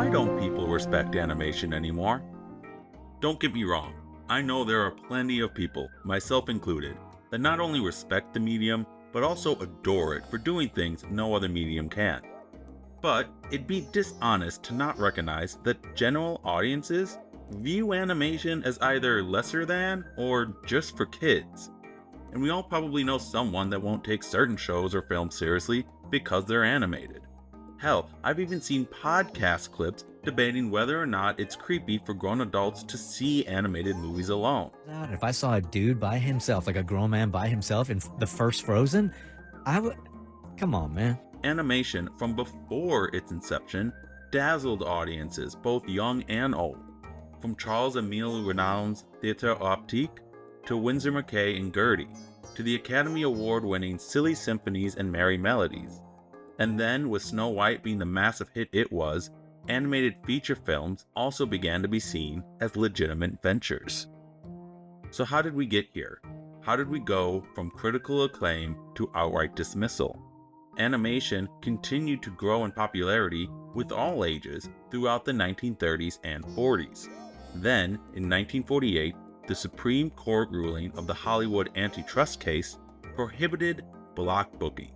why don't people respect animation anymore? Don't get me wrong, I know there are plenty of people, myself included, that not only respect the medium, but also adore it for doing things no other medium can. But it'd be dishonest to not recognize that general audiences view animation as either lesser than or just for kids. And we all probably know someone that won't take certain shows or films seriously because they're animated. Hell, I've even seen podcast clips debating whether or not it's creepy for grown adults to see animated movies alone. If I saw a dude by himself, like a grown man by himself in the first Frozen, I would... Come on, man. Animation from before its inception dazzled audiences, both young and old. From Charles-Émile Renaud's Théâtre Optique to Winsor McCay and Gertie, to the Academy Award-winning Silly Symphonies and Merry Melodies. And then, with Snow White being the massive hit it was, animated feature films also began to be seen as legitimate ventures. So how did we get here? How did we go from critical acclaim to outright dismissal? Animation continued to grow in popularity with all ages throughout the 1930s and 40s. Then, in 1948, the Supreme Court ruling of the Hollywood antitrust case prohibited block booking,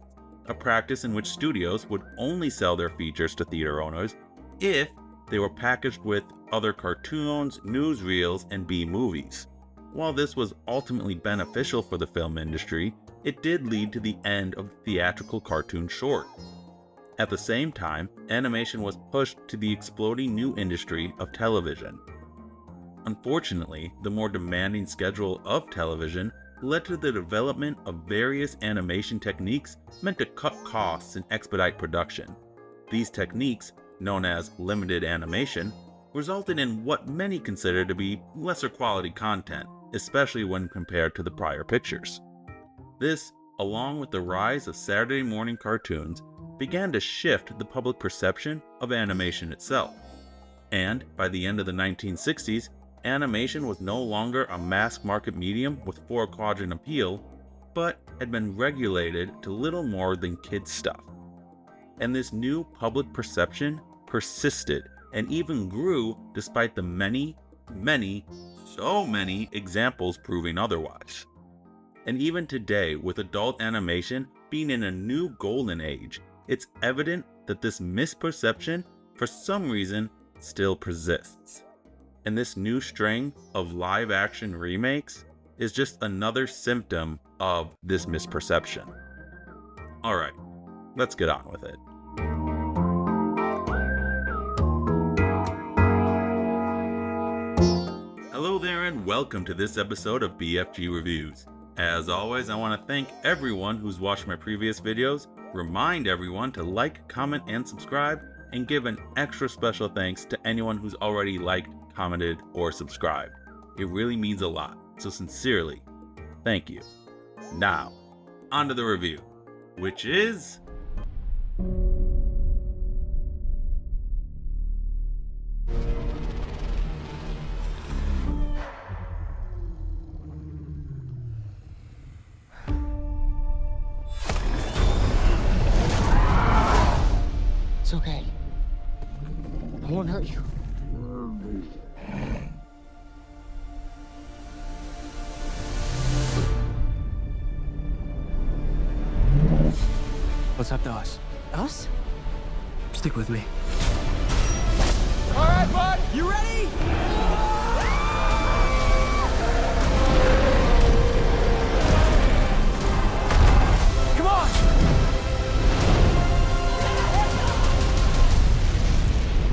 a practice in which studios would only sell their features to theater owners if they were packaged with other cartoons, newsreels, and B-movies. While this was ultimately beneficial for the film industry, it did lead to the end of the theatrical cartoon short. At the same time, animation was pushed to the exploding new industry of television. Unfortunately, the more demanding schedule of television led to the development of various animation techniques meant to cut costs and expedite production. These techniques, known as limited animation, resulted in what many consider to be lesser quality content, especially when compared to the prior pictures. This, along with the rise of Saturday morning cartoons, began to shift the public perception of animation itself. And by the end of the 1960s, animation was no longer a mass market medium with four-quadrant appeal, but had been regulated to little more than kids' stuff. And this new public perception persisted and even grew despite the many examples proving otherwise. And even today, with adult animation being in a new golden age, it's evident that this misperception, for some reason, still persists. And this new string of live-action remakes is just another symptom of this misperception. Alright, let's get on with it. Hello there and welcome to this episode of BFG Reviews. As always, I want to thank everyone who's watched my previous videos, remind everyone to like, comment, and subscribe, and give an extra special thanks to anyone who's already liked, commented, or subscribed. It really means a lot, so sincerely, thank you. Now, on to the review, which is... It's okay. I won't hurt you. What's up to us? Us? Stick with me. All right, bud, you ready? Come on!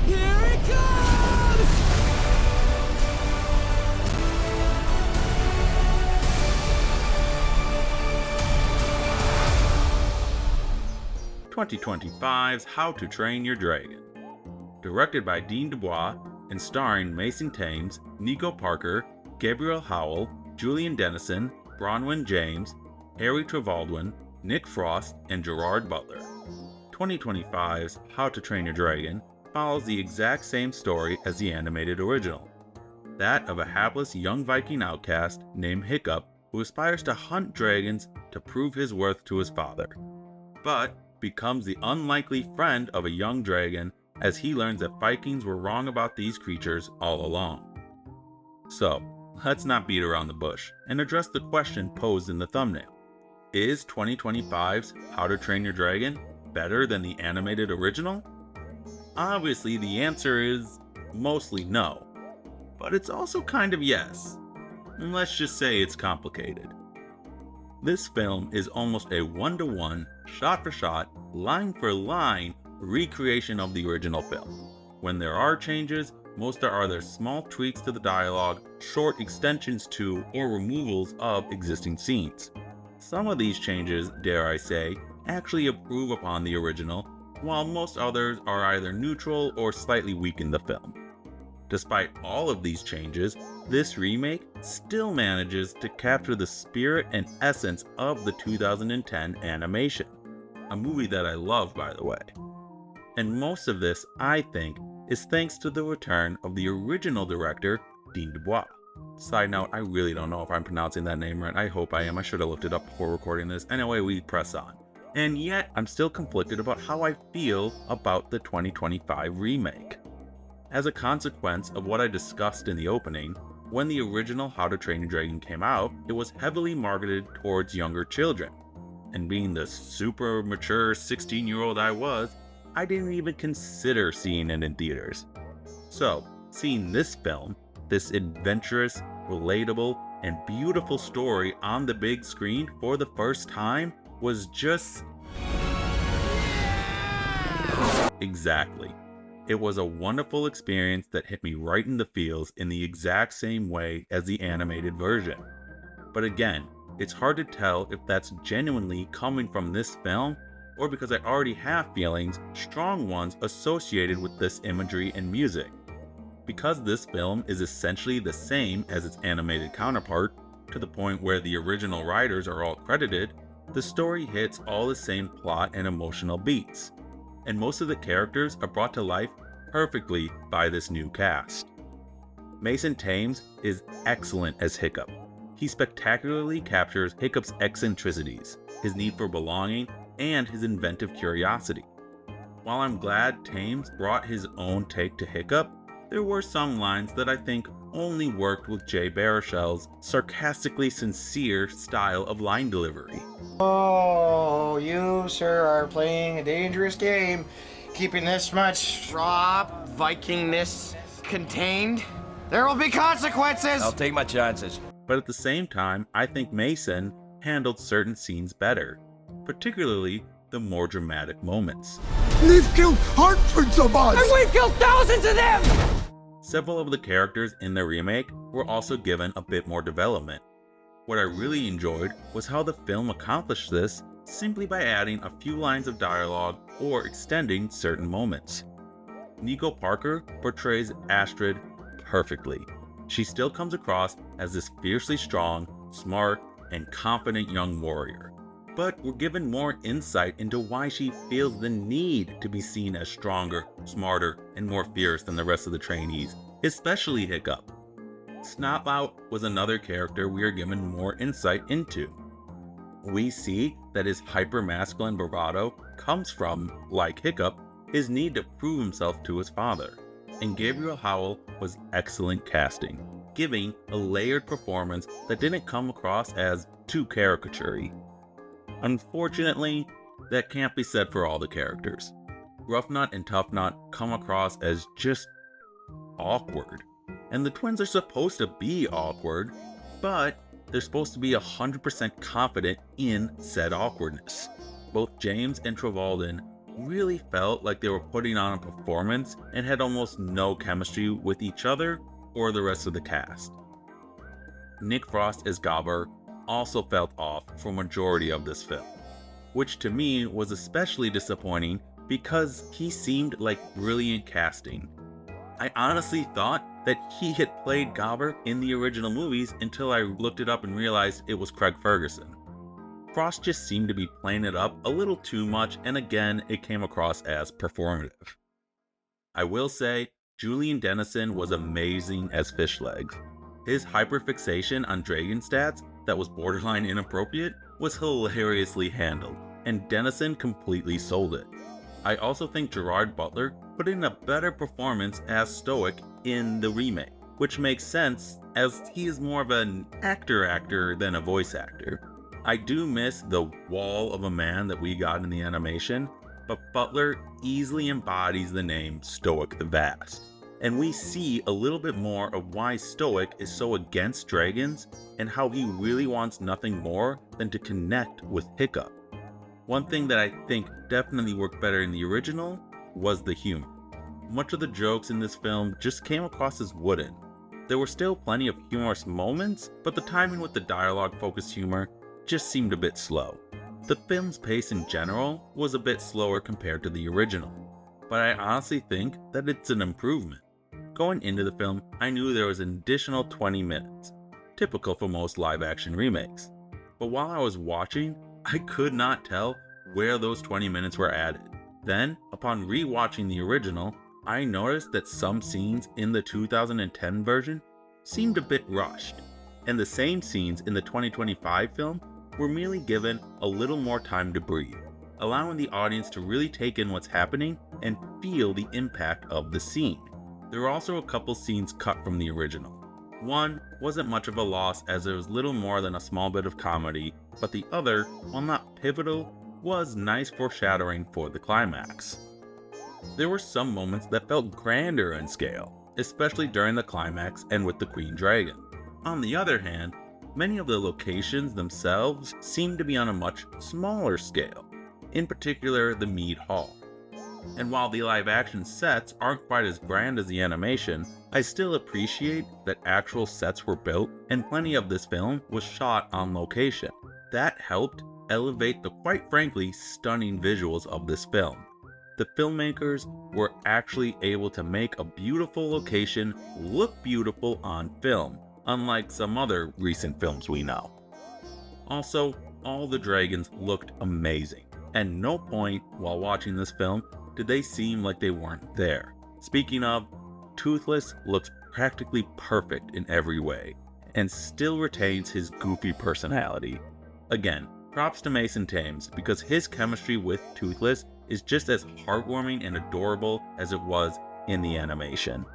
Here it comes! 2025's How to Train Your Dragon. Directed by Dean DuBois and starring Mason Thames, Nico Parker, Gabriel Howell, Julian Dennison, Bronwyn James, Harry Trevaldwin, Nick Frost, and Gerard Butler. 2025's How to Train Your Dragon follows the exact same story as the animated original. That of a hapless young Viking outcast named Hiccup who aspires to hunt dragons to prove his worth to his father, but becomes the unlikely friend of a young dragon as he learns that Vikings were wrong about these creatures all along. So, let's not beat around the bush and address the question posed in the thumbnail. Is 2025's How to Train Your Dragon better than the animated original? Obviously, the answer is mostly no, but it's also kind of yes. And let's just say it's complicated. This film is almost a one-to-one, shot-for-shot, line-for-line recreation of the original film. When there are changes, most are either small tweaks to the dialogue, short extensions to, or removals of existing scenes. Some of these changes, dare I say, actually improve upon the original, while most others are either neutral or slightly weaken the film. Despite all of these changes, this remake still manages to capture the spirit and essence of the 2010 animation, a movie that I love, by the way. And most of this, I think, is thanks to the return of the original director, Dean Dubois. Side note, I really don't know if I'm pronouncing that name right. I hope I am. I should have looked it up before recording this. Anyway, we press on. And yet, I'm still conflicted about how I feel about the 2025 remake. As a consequence of what I discussed in the opening, when the original How to Train Your Dragon came out, it was heavily marketed towards younger children. And being the super mature 16-year-old I was, I didn't even consider seeing it in theaters. So, seeing this film, this adventurous, relatable, and beautiful story on the big screen for the first time was just... Exactly. It was a wonderful experience that hit me right in the feels in the exact same way as the animated version. But again, it's hard to tell if that's genuinely coming from this film or because I already have feelings, strong ones, associated with this imagery and music. Because this film is essentially the same as its animated counterpart, to the point where the original writers are all credited, the story hits all the same plot and emotional beats. And most of the characters are brought to life perfectly by this new cast. Mason Thames is excellent as Hiccup. He spectacularly captures Hiccup's eccentricities, his need for belonging, and his inventive curiosity. While I'm glad Thames brought his own take to Hiccup, there were some lines that I think only worked with Jay Baruchel's sarcastically sincere style of line delivery. Oh, you, sir, are playing a dangerous game, keeping this much raw Vikingness contained. There will be consequences! I'll take my chances. But at the same time, I think Mason handled certain scenes better, particularly the more dramatic moments. They've killed hundreds of us! And we've killed thousands of them! Several of the characters in the remake were also given a bit more development. What I really enjoyed was how the film accomplished this simply by adding a few lines of dialogue or extending certain moments. Nico Parker portrays Astrid perfectly. She still comes across as this fiercely strong, smart, and confident young warrior. But we're given more insight into why she feels the need to be seen as stronger, smarter, and more fierce than the rest of the trainees, especially Hiccup. Snotlout was another character we are given more insight into. We see that his hyper-masculine bravado comes from, like Hiccup, his need to prove himself to his father. And Gabriel Howell was excellent casting, giving a layered performance that didn't come across as too caricature-y. Unfortunately, that can't be said for all the characters. Roughnut and Toughnut come across as just awkward. And the twins are supposed to be awkward, but they're supposed to be 100% confident in said awkwardness. Both James and Trevalden really felt like they were putting on a performance and had almost no chemistry with each other or the rest of the cast. Nick Frost as Gobber also felt off for majority of this film, which to me was especially disappointing because he seemed like brilliant casting. I honestly thought that he had played Gobber in the original movies until I looked it up and realized it was Craig Ferguson. Frost just seemed to be playing it up a little too much, and again, it came across as performative. I will say, Julian Dennison was amazing as Fishlegs. His hyperfixation on dragon stats that was borderline inappropriate was hilariously handled, and Dennison completely sold it. I also think Gerard Butler put in a better performance as Stoic in the remake, which makes sense as he is more of an actor than a voice actor. I do miss the wall of a man that we got in the animation, but Butler easily embodies the name Stoic the Vast. And we see a little bit more of why Stoic is so against dragons and how he really wants nothing more than to connect with Hiccup. One thing that I think definitely worked better in the original was the humor. Much of the jokes in this film just came across as wooden. There were still plenty of humorous moments, but the timing with the dialogue-focused humor just seemed a bit slow. The film's pace in general was a bit slower compared to the original, but I honestly think that it's an improvement. Going into the film, I knew there was an additional 20 minutes, typical for most live-action remakes. But while I was watching, I could not tell where those 20 minutes were added. Then, upon re-watching the original, I noticed that some scenes in the 2010 version seemed a bit rushed, and the same scenes in the 2025 film were merely given a little more time to breathe, allowing the audience to really take in what's happening and feel the impact of the scene. There were also a couple scenes cut from the original. One wasn't much of a loss as it was little more than a small bit of comedy, but the other, while not pivotal, was nice foreshadowing for the climax. There were some moments that felt grander in scale, especially during the climax and with the Queen Dragon. On the other hand, many of the locations themselves seemed to be on a much smaller scale, in particular the Mead Hall. And while the live action sets aren't quite as grand as the animation, I still appreciate that actual sets were built and plenty of this film was shot on location. That helped elevate the quite frankly stunning visuals of this film. The filmmakers were actually able to make a beautiful location look beautiful on film, unlike some other recent films we know. Also, all the dragons looked amazing, and no point while watching this film did they seem like they weren't there. Speaking of, Toothless looks practically perfect in every way, and still retains his goofy personality. Again, props to Mason Thames because his chemistry with Toothless is just as heartwarming and adorable as it was in the animation.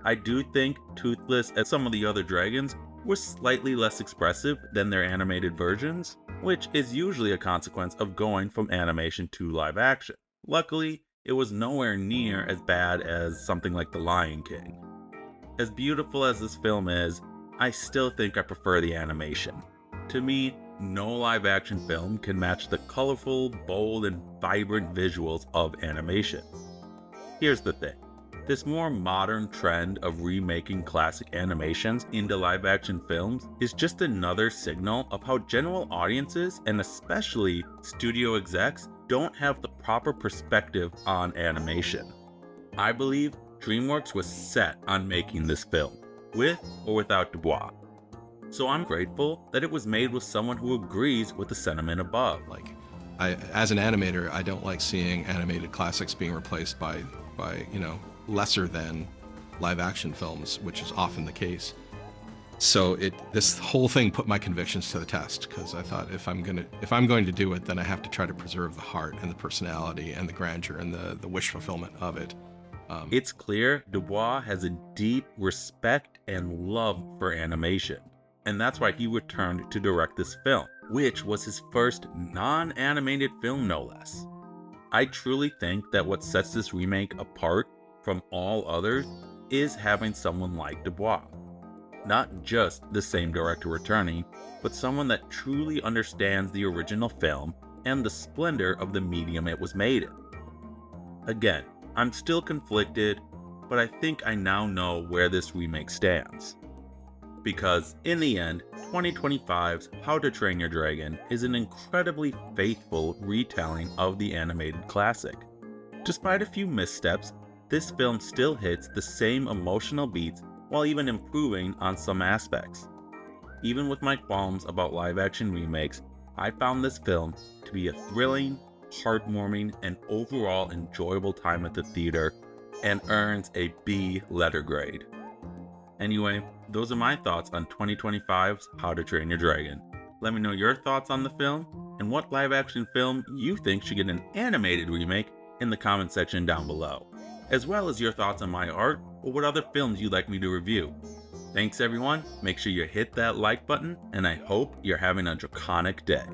I do think Toothless, as some of the other dragons, was slightly less expressive than their animated versions, which is usually a consequence of going from animation to live action. Luckily, it was nowhere near as bad as something like The Lion King. As beautiful as this film is, I still think I prefer the animation. To me, no live action film can match the colorful, bold, and vibrant visuals of animation. Here's the thing. This more modern trend of remaking classic animations into live action films is just another signal of how general audiences, and especially studio execs, don't have the proper perspective on animation. I believe Dreamworks was set on making this film, with or without Dubois. So I'm grateful that it was made with someone who agrees with the sentiment above. As an animator, I don't like seeing animated classics being replaced by lesser than live action films, which is often the case. So this whole thing put my convictions to the test, because I thought if I'm going to do it, then I have to try to preserve the heart and the personality and the grandeur and the wish fulfillment of it. It's clear Dubois has a deep respect and love for animation, and that's why he returned to direct this film, which was his first non-animated film no less. I truly think that what sets this remake apart from all others is having someone like Dubois. Not just the same director returning, but someone that truly understands the original film and the splendor of the medium it was made in. Again, I'm still conflicted, but I think I now know where this remake stands. Because in the end, 2025's How to Train Your Dragon is an incredibly faithful retelling of the animated classic. Despite a few missteps, this film still hits the same emotional beats while even improving on some aspects. Even with my qualms about live-action remakes, I found this film to be a thrilling, heartwarming, and overall enjoyable time at the theater, and earns a B letter grade. Anyway, those are my thoughts on 2025's How to Train Your Dragon. Let me know your thoughts on the film, and what live-action film you think should get an animated remake in the comment section down below. as well as your thoughts on my art or what other films you'd like me to review. Thanks everyone, make sure you hit that like button, and I hope you're having a draconic day.